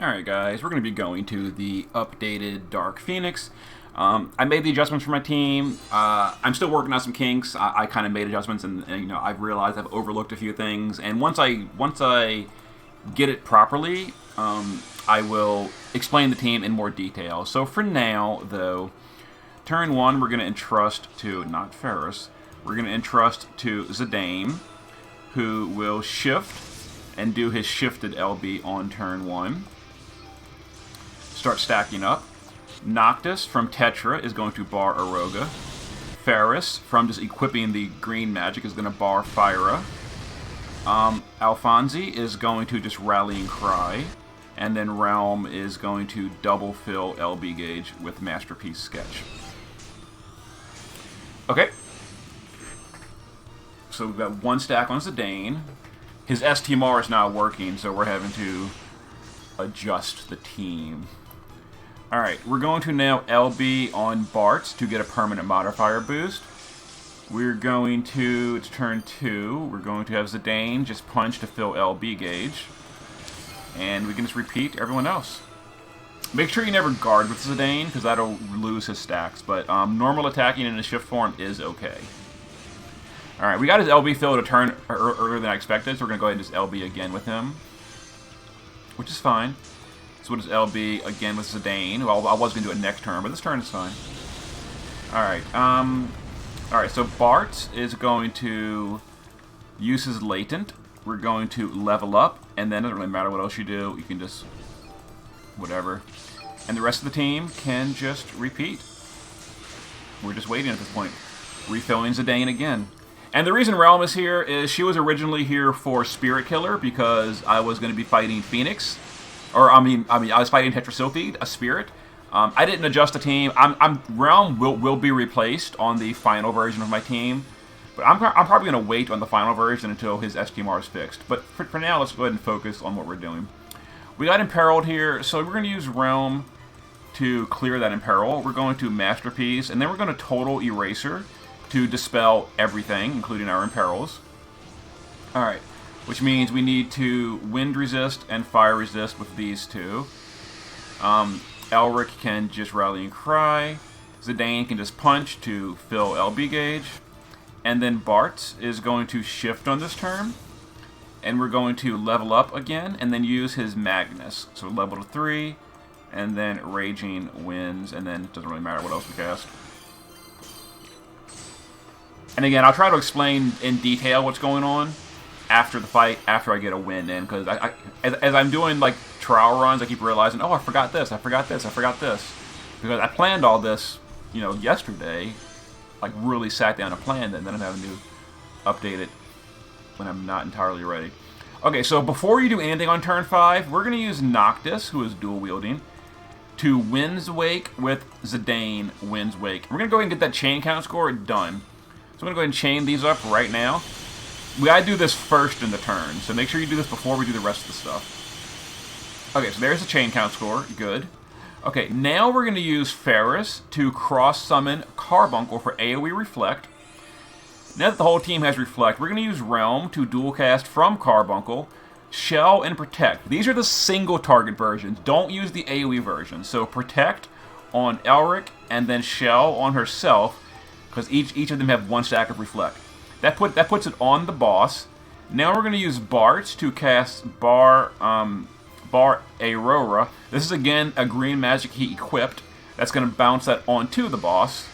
Alright guys, we're going to be going to the updated Dark Phoenix. I made the adjustments for my team. I'm still working on some kinks. I kind of made adjustments and I've realized I've overlooked a few things. And once I get it properly, I will explain the team in more detail. So for now, though, turn 1 we're going to entrust to, not Ferris, we're going to entrust to Zidane, who will shift and do his shifted LB on turn 1. Start stacking up. Noctis from Tetra is going to bar Aroga. Ferris from just equipping the green magic is going to bar Fyra. Alfonzi is going to just Rallying Cry. And then Realm is going to double fill LB Gauge with Masterpiece Sketch. Okay. So we've got one stack on Zidane. His STMR is not working, so we're having to adjust the team. Alright, we're going to now LB on Bart to get a permanent modifier boost. We're going to, it's turn 2, we're going to have Zidane just punch to fill LB Gauge. And we can just repeat everyone else. Make sure you never guard with Zidane, because that'll lose his stacks, but normal attacking in a shift form is okay. Alright, we got his LB filled a turn earlier than I expected, so we're going to go ahead and just LB again with him. Which is fine. So we'll just LB again with Zidane. Well, I was going to do it next turn, but this turn is fine. Alright, so Bart is going to use his Latent. We're going to level up, and then it doesn't really matter what else you do. You can just whatever. And the rest of the team can just repeat. We're just waiting at this point. Refilling Zidane again. And the reason Realm is here is she was originally here for Spirit Killer because I was going to be fighting Phoenix. Or, I mean, I was fighting Tetrasylphid, a spirit. I didn't adjust the team. Realm will be replaced on the final version of my team. But I'm probably going to wait on the final version until his STMR is fixed. But for now, let's go ahead and focus on what we're doing. We got Imperiled here, so we're going to use Realm to clear that Imperil. We're going to Masterpiece, and then we're going to Total Eraser to dispel everything, including our Imperils. Alright. Which means we need to Wind Resist and Fire Resist with these two. Elric can just Rallying Cry. Zidane can just punch to fill LB Gauge. And then Bart is going to shift on this turn. And we're going to level up again and then use his Magnus. So level to 3, and then Raging Winds, and then it doesn't really matter what else we cast. And again, I'll try to explain in detail what's going on after the fight, after I get a win in, because as I'm doing like trial runs, I keep realizing, oh, I forgot this, I forgot this, I forgot this, because I planned all this, yesterday, like really sat down and planned it, and then I'm having to update it when I'm not entirely ready. Okay, so before you do anything on turn 5, we're going to use Noctis, who is dual wielding, to Wind's Wake with Zidane Wind's Wake. We're going to go ahead and get that chain count score done. So I'm going to go ahead and chain these up right now. We gotta do this first in the turn, so make sure you do this before we do the rest of the stuff. Okay, so there's the chain count score. Good. Okay, now we're going to use Ferris to cross-summon Carbuncle for AoE Reflect. Now that the whole team has Reflect, we're going to use Realm to dual cast from Carbuncle, Shell, and Protect. These are the single target versions. Don't use the AoE version. So Protect on Elric, and then Shell on herself, because each of them have one stack of Reflect. That puts it on the boss. Now we're going to use Bart to cast Bar Aurora. This is again a green magic he equipped. That's going to bounce that onto the boss.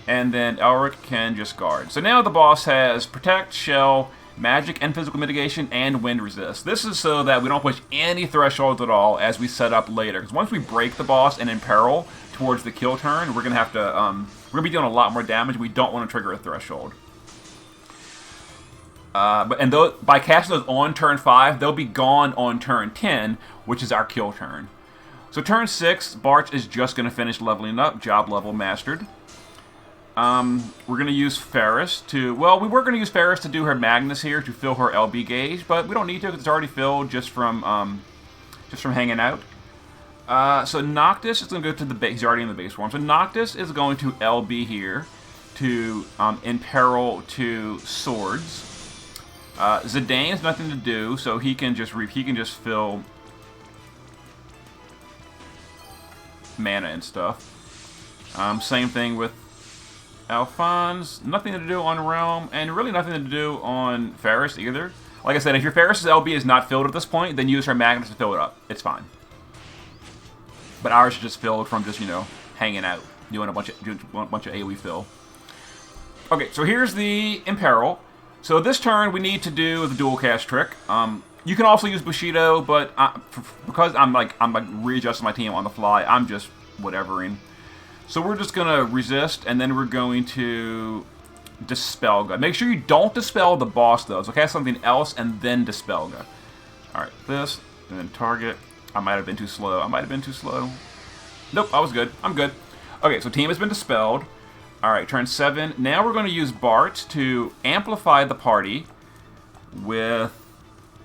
And then Elric can just guard. So now the boss has Protect, Shell, Magic and Physical Mitigation, and Wind Resist. This is so that we don't push any thresholds at all as we set up later. Because once we break the boss and imperil towards the kill turn, we're going to have to we're going to be doing a lot more damage. We don't want to trigger a threshold. By casting those on turn 5, they'll be gone on turn 10, which is our kill turn. So turn 6, Bart is just going to finish leveling up, job level mastered. We're going to use Ferris to, well, we were going to use Ferris to do her Magnus here to fill her LB Gauge, but we don't need to because it's already filled just from hanging out. So Noctis is going to go to the base, he's already in the base form. So Noctis is going to LB here to imperil to Swords. Zidane has nothing to do, so he can just fill mana and stuff. Same thing with Alphonse. Nothing to do on Realm, and really nothing to do on Ferris either. Like I said, if your Ferris' LB is not filled at this point, then use her Magnus to fill it up. It's fine. But ours is just filled from just, you know, hanging out, doing a bunch of AoE fill. Okay, so here's the Imperil. So this turn we need to do the dual cast trick. You can also use Bushido, but because I'm readjusting my team on the fly, I'm just whatevering. So we're just gonna resist, and then we're going to Dispel God. Make sure you don't dispel the boss though. So cast something else and then Dispel God. All right, this and then target. I might have been too slow. Nope, I was good. I'm good. Okay, so team has been dispelled. All right, turn 7. Now we're going to use Bart to amplify the party with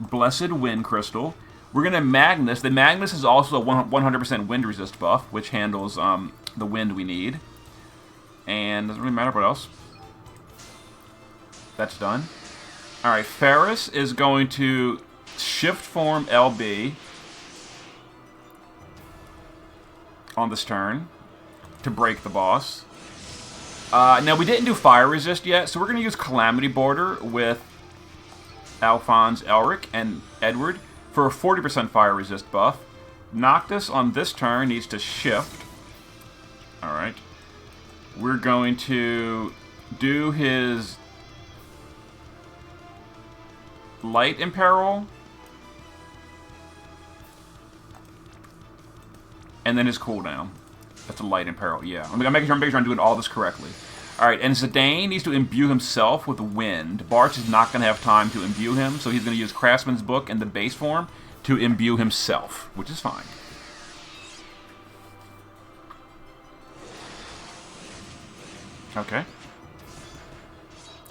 Blessed Wind Crystal. We're going to Magnus. The Magnus is also a 100% wind resist buff, which handles the wind we need. And doesn't really matter what else. That's done. All right, Ferris is going to shift form LB on this turn to break the boss. Now, we didn't do Fire Resist yet, so we're going to use Calamity Border with Alphonse, Elric, and Edward for a 40% Fire Resist buff. Noctis on this turn needs to shift. Alright. We're going to do his Light Imperil. And then his cooldown. That's a Light Imperil, yeah. I'm making sure I'm doing all this correctly. Alright, and Zidane needs to imbue himself with wind. Bartz is not going to have time to imbue him, so he's going to use Craftsman's Book in the base form to imbue himself, which is fine. Okay.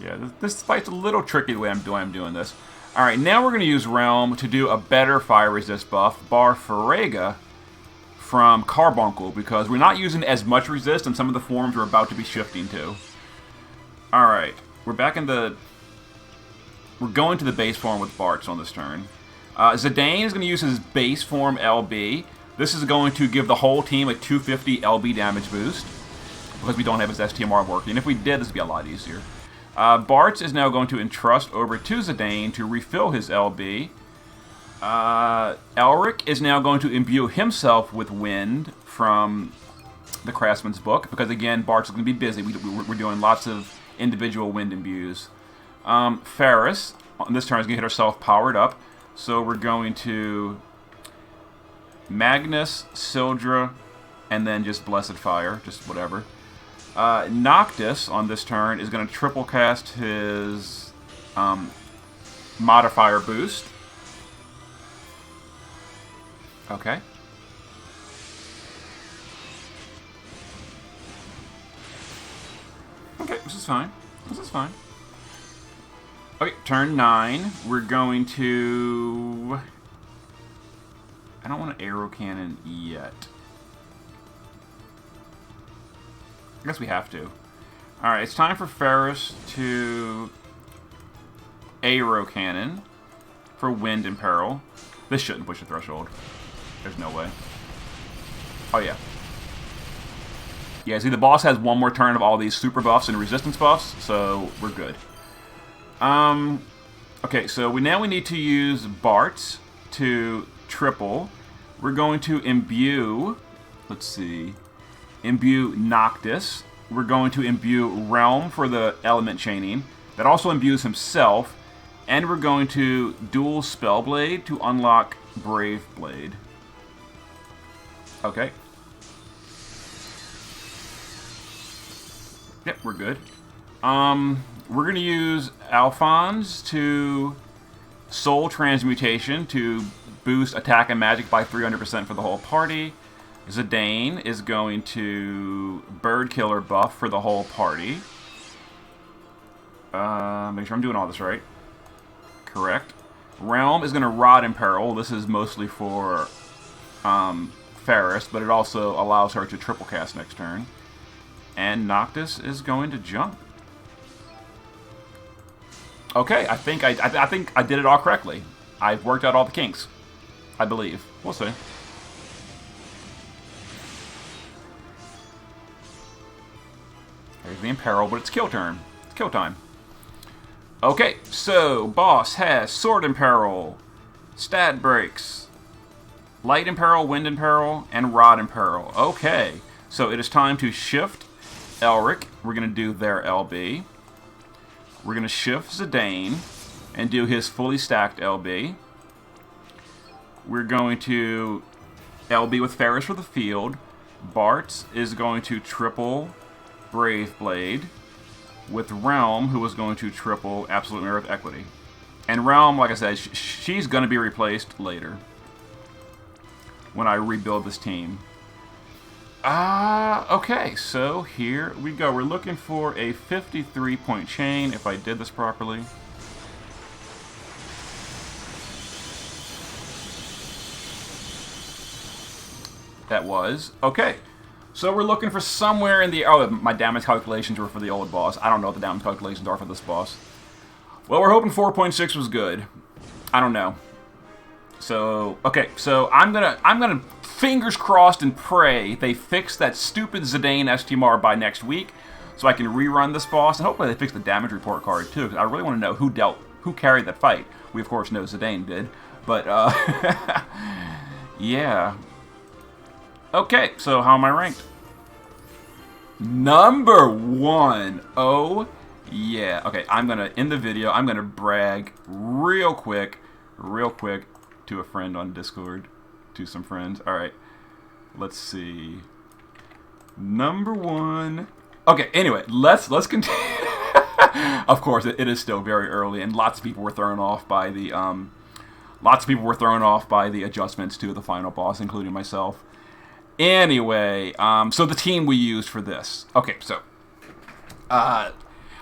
Yeah, this fight's a little tricky the way I'm doing this. Alright, now we're going to use Realm to do a better Fire Resist buff, Bar Farega, from Carbuncle, because we're not using as much resist in some of the forms we're about to be shifting to. Alright, we're going to the base form with Bartz on this turn. Zidane is going to use his base form LB. This is going to give the whole team a 250 LB damage boost, because we don't have his STMR working. If we did, this would be a lot easier. Bartz is now going to entrust over to Zidane to refill his LB. Elric is now going to imbue himself with wind from the Craftsman's Book, because again, Bart's going to be busy. We're doing lots of individual wind imbues. Ferris, on this turn, is going to hit herself powered up, so we're going to Magnus, Sildra, and then just Blessed Fire, just whatever. Noctis, on this turn, is going to triple cast his modifier boost. Okay. Okay, this is fine. This is fine. Okay, turn 9. We're going to... I don't want an arrow cannon yet. I guess we have to. Alright, it's time for Ferris to arrow cannon for Wind Imperil. This shouldn't push the threshold. There's no way. Oh, yeah. Yeah, see, the boss has one more turn of all these super buffs and resistance buffs, so we're good. Okay, so now we need to use Bart to triple. We're going to imbue, let's see, imbue Noctis. We're going to imbue Realm for the element chaining. That also imbues himself. And we're going to dual Spellblade to unlock Brave Blade. Okay. Yep, we're good. We're going to use Alphonse to Soul Transmutation to boost attack and magic by 300% for the whole party. Zidane is going to Bird Killer buff for the whole party. Make sure I'm doing all this right. Correct. Realm is going to Rod Imperil. This is mostly for Ferris, but it also allows her to triple cast next turn. And Noctis is going to jump. Okay, I think I did it all correctly. I've worked out all the kinks, I believe. We'll see. the Imperil, but it's kill turn. It's kill time. Okay, so boss has Sword Imperil, Stat Breaks, Light Imperil, Wind Imperil, and Rod Imperil. Okay, so it is time to shift Elric. We're going to do their LB. We're going to shift Zidane and do his fully stacked LB. We're going to LB with Ferris for the field. Bart is going to triple Brave Blade with Realm, who is going to triple Absolute Mirror of Equity. And Realm, like I said, she's going to be replaced later when I rebuild this team. Okay, so here we go. We're looking for a 53-point chain, if I did this properly. That was. Okay. So we're looking for somewhere in the... Oh, my damage calculations were for the old boss. I don't know what the damage calculations are for this boss. Well, we're hoping 4.6 was good. I don't know. So, okay. So I'm gonna fingers crossed and pray they fix that stupid Zidane STMR by next week, so I can rerun this boss. And hopefully they fix the damage report card too, because I really want to know who carried that fight. We of course know Zidane did, but yeah. Okay, so how am I ranked? Number 1. Oh, yeah. Okay, I'm going to end the video. I'm going to brag real quick to a friend on Discord. To some friends. All right, let's see. Number 1. Okay, anyway, let's continue. Of course, it is still very early, and lots of people were thrown off by the adjustments to the final boss, including myself. Anyway, so the team we used for this. Okay, so, and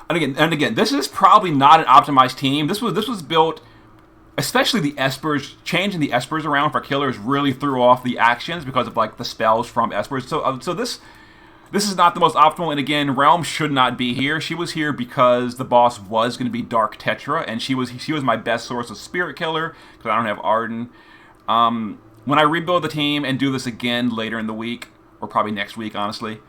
again, this is probably not an optimized team. This was built, especially the Espers. Changing the Espers around for killers really threw off the actions because of like the spells from Espers. So this is not the most optimal. And again, Realm should not be here. She was here because the boss was going to be Dark Tetra, and she was my best source of Spirit Killer because I don't have Arden. When I rebuild the team and do this again later in the week, or probably next week, honestly,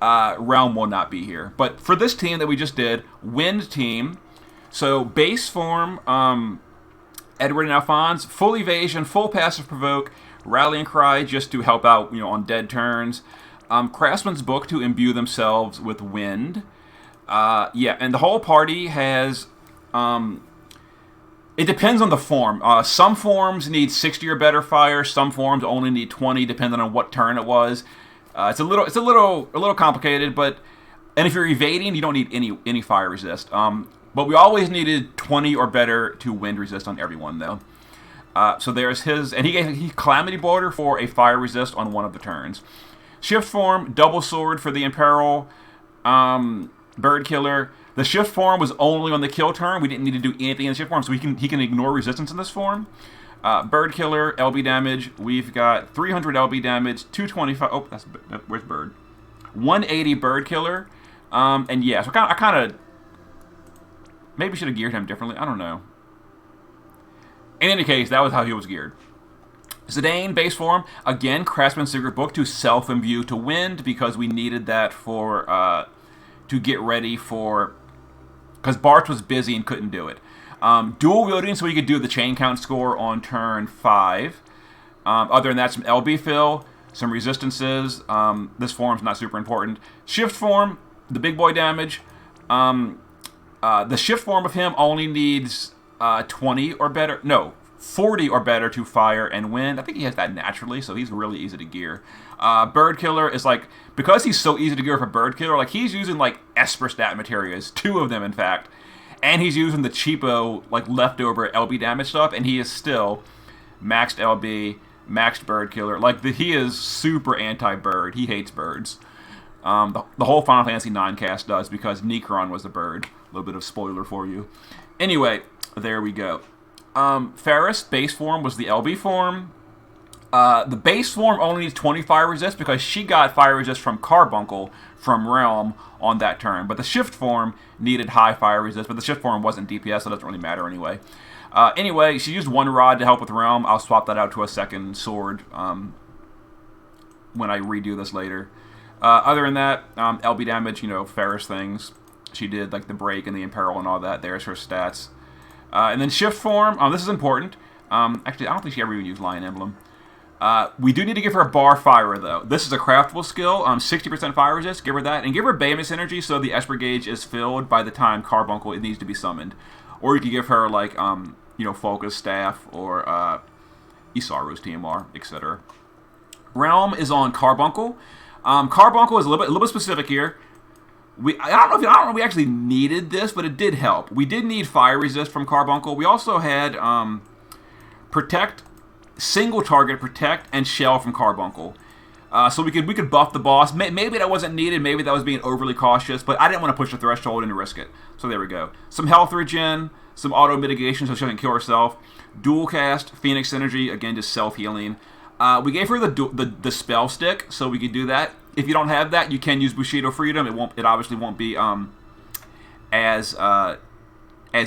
Realm will not be here. But for this team that we just did, Wind team, so base form, Edward and Alphonse, full evasion, full passive provoke, rallying cry just to help out, on dead turns, Craftsman's Book to imbue themselves with wind. Yeah, and the whole party has... It depends on the form. Some forms need 60 or better fire. Some forms only need 20, depending on what turn it was. It's a little complicated, and if you're evading, you don't need any fire resist. But we always needed 20 or better to wind resist on everyone, though. So there's his, and he Calamity Border for a fire resist on one of the turns. Shift form, double sword for the Imperil, Bird Killer. The shift form was only on the kill turn. We didn't need to do anything in the shift form, so he can ignore resistance in this form. Bird Killer, LB damage. We've got 300 LB damage, 225. Oh, where's Bird? 180 Bird Killer. And yeah, so I kind of maybe should have geared him differently. I don't know. In any case, that was how he was geared. Zidane, base form. Again, Craftsman's Secret Book to self-imbue to wind because we needed that for to get ready for... Because Bart was busy and couldn't do it. Dual wielding, so we could do the chain count score on turn 5. Other than that, some LB fill, some resistances. This form's not super important. Shift form, the big boy damage. The shift form of him only needs 20 or better. No, 40 or better to fire and wind. I think he has that naturally, so he's really easy to gear. Bird Killer is like, because he's so easy to gear for Bird Killer, like he's using like Esper stat materials, 2 of them in fact, and he's using the cheapo like leftover LB damage stuff, and he is still maxed LB, maxed Bird Killer. Like he is super anti-bird. He hates birds. The whole Final Fantasy IX cast does because Necron was a bird. A little bit of spoiler for you. Anyway, there we go. Ferris, base form, was the LB form. The base form only needs 20 fire resist because she got fire resist from Carbuncle from Realm on that turn. But the shift form needed high fire resist, but the shift form wasn't DPS, so it doesn't really matter anyway. Anyway, she used 1 rod to help with Realm. I'll swap that out to a second sword when I redo this later. Other than that, LB damage, Ferris things. She did like the break and the imperil and all that. There's her stats. And then shift form. This is important. Actually, I don't think she ever even used Lion Emblem. We do need to give her a bar fire, though. This is a craftable skill. 60% fire resist. Give her that. And give her Behemoth's energy so the Esper gauge is filled by the time Carbuncle it needs to be summoned. Or you could give her, like, Focus Staff or Isaru's TMR, etc. Realm is on Carbuncle. Carbuncle is a little bit specific here. I don't know if we actually needed this, but it did help. We did need fire resist from Carbuncle. We also had protect, single target protect, and shell from Carbuncle. So we could buff the boss. Maybe that wasn't needed. Maybe that was being overly cautious, but I didn't want to push the threshold and risk it. So there we go. Some health regen, some auto mitigation so she doesn't kill herself. Dual cast, Phoenix Energy, again just self healing. We gave her the spell stick, so we could do that. If you don't have that, you can use Bushido Freedom. It obviously won't be as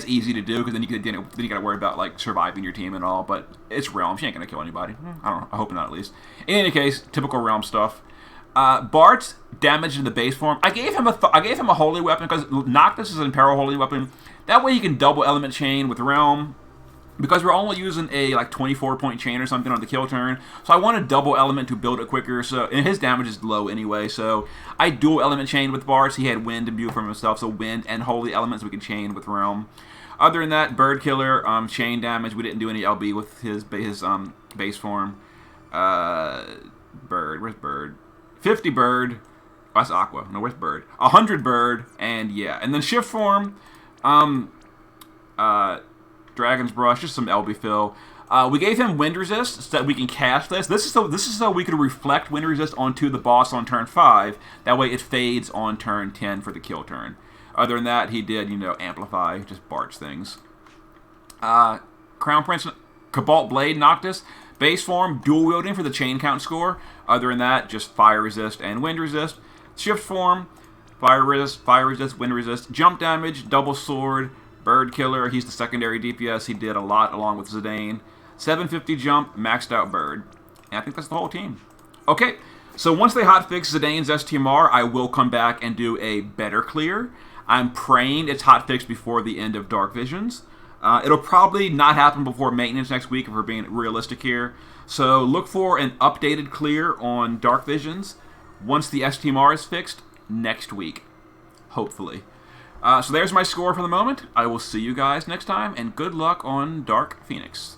easy to do because then you got to worry about like surviving your team and all. But it's Realm; she ain't gonna kill anybody. I don't know. I hope not, at least. In any case, typical Realm stuff. Bart's damage in the base form. I gave him a holy weapon because Noctis is an Imperil holy weapon. That way you can double element chain with Realm. Because we're only using a like 24-point chain or something on the kill turn, so I want a double element to build it quicker. So and his damage is low anyway, so I dual element chain with Bart. He had wind imbued from himself, so wind and holy elements we can chain with Realm. Other than that, Bird Killer, chain damage. We didn't do any LB with his base form. Bird, where's Bird? 50 Bird. Oh, that's Aqua. No, where's Bird? 100 Bird, and yeah, and then shift form. Dragon's Brush, just some LB fill. We gave him Wind Resist so that we can cast this. This is so we could reflect Wind Resist onto the boss on turn 5. That way it fades on turn 10 for the kill turn. Other than that, he did, amplify, just Bart's things. Crown Prince, Cobalt Blade, Noctis. Base form, dual wielding for the chain count score. Other than that, just Fire Resist and Wind Resist. Shift form, Fire Resist, Wind Resist. Jump damage, double sword. Bird Killer, he's the secondary DPS. He did a lot along with Zidane. 750 jump, maxed out Bird. And I think that's the whole team. Okay, so once they hotfix Zidane's STMR, I will come back and do a better clear. I'm praying it's hotfixed before the end of Dark Visions. It'll probably not happen before maintenance next week if we're being realistic here. So look for an updated clear on Dark Visions once the STMR is fixed next week. Hopefully. So there's my score for the moment. I will see you guys next time, and good luck on Dark Phoenix.